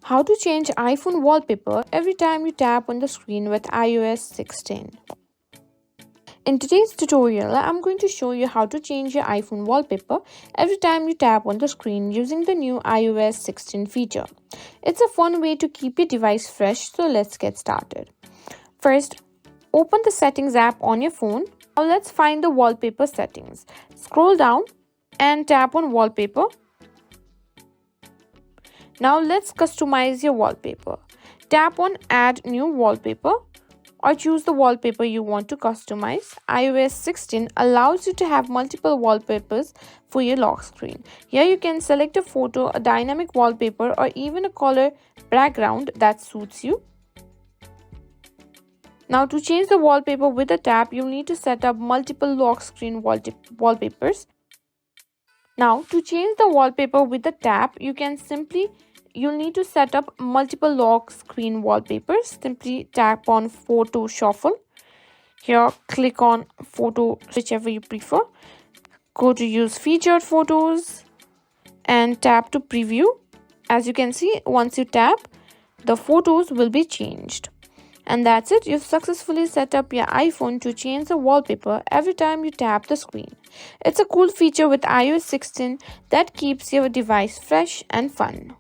How to change iPhone wallpaper every time you tap on the screen with iOS 16. In today's tutorial, I'm going to show you how to change your iPhone wallpaper every time you tap on the screen using the new iOS 16 feature. It's a fun way to keep your device fresh, so let's get started. First, open the Settings app on your phone. Now let's find the wallpaper settings. Scroll down and tap on Wallpaper. Now let's customize your wallpaper. Tap on Add New Wallpaper or choose the wallpaper you want to customize. iOS 16 allows you to have multiple wallpapers for your lock screen. Here you can select a photo, a dynamic wallpaper, or even a color background that suits you. Now to change the wallpaper with a tap, you'll need to set up multiple lock screen wallpapers. Now to change the wallpaper with a tap, you'll need to set up multiple lock screen wallpapers. Simply tap on Photo Shuffle. Here click on Photo, whichever you prefer. Go to Use Featured Photos and tap to Preview. As you can see, once you tap, the photos will be changed. And that's it. You've successfully set up your iPhone to change the wallpaper every time you tap the screen. It's a cool feature with iOS 16 that keeps your device fresh and fun.